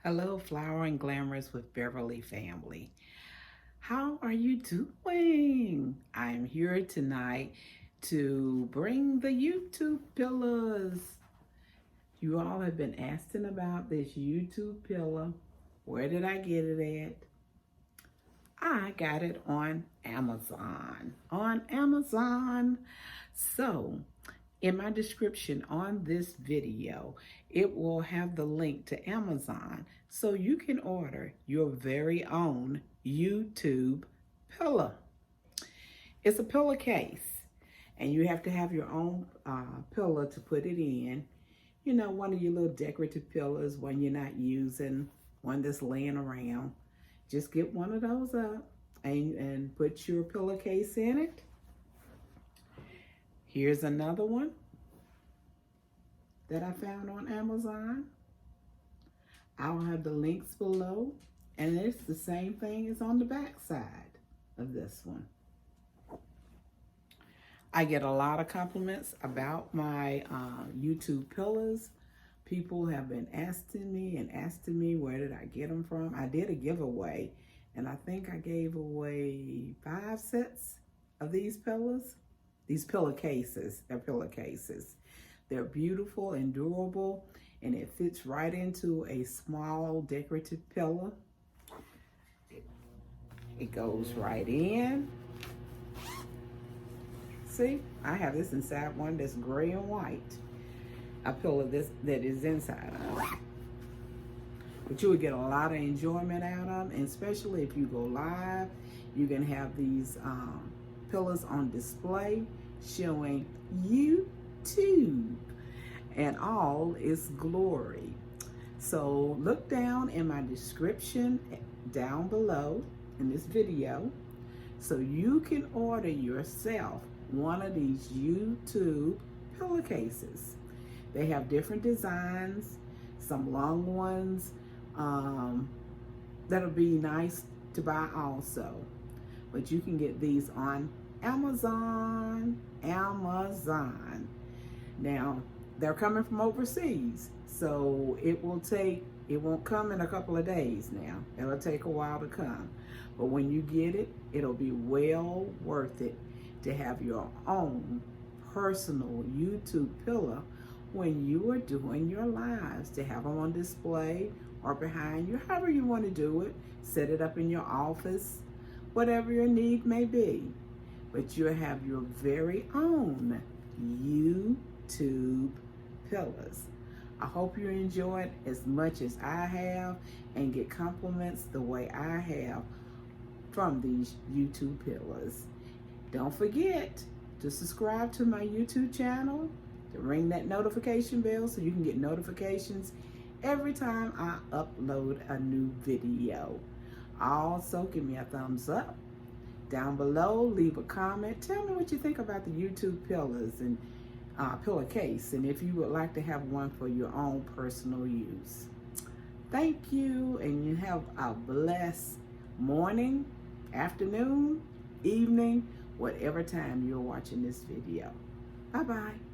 Hello, Flower and Glamorous with Beverly family. How are you doing? I'm here tonight to bring the YouTube pillows. You all have been asking about this YouTube pillow. Where did I get it at? I got it on Amazon. So, in my description on this video, it will have the link to Amazon so you can order your very own YouTube pillow. It's a pillowcase, and you have to have your own pillow to put it in. You know, one of your little decorative pillows, one you're not using, one that's laying around. Just get one of those up and put your pillowcase in it. Here's another one that I found on Amazon. I'll have the links below, and it's the same thing as on the back side of this one. I get a lot of compliments about my YouTube pillows. People have been asking me where did I get them from. I did a giveaway, and I think I gave away 5 sets of these pillows. These pillowcases, they're pillowcases. They're beautiful and durable, and it fits right into a small decorative pillow. It goes right in. See, I have this inside one that's gray and white. A pillow that is inside of it. But you would get a lot of enjoyment out of them, and especially if you go live, you can have these pillows on display showing YouTube and all its glory. So look down in my description down below in this video so you can order yourself one of these YouTube pillowcases. They have different designs, some long ones that'll be nice to buy also. But you can get these on Amazon. Now, they're coming from overseas, so it won't come in a couple of days now. It'll take a while to come. But when you get it, it'll be well worth it to have your own personal YouTube pillow when you are doing your lives, to have them on display or behind you, however you want to do it. Set it up in your office, whatever your need may be. But you'll have your very own YouTube pillows. I hope you enjoy it as much as I have and get compliments the way I have from these YouTube pillows. Don't forget to subscribe to my YouTube channel, to ring that notification bell so you can get notifications every time I upload a new video. Also, give me a thumbs up down below, leave a comment, tell me what you think about the YouTube pillows and pillowcase, and if you would like to have one for your own personal use. Thank you, and you have a blessed morning, afternoon, evening, whatever time you're watching this video. Bye-bye.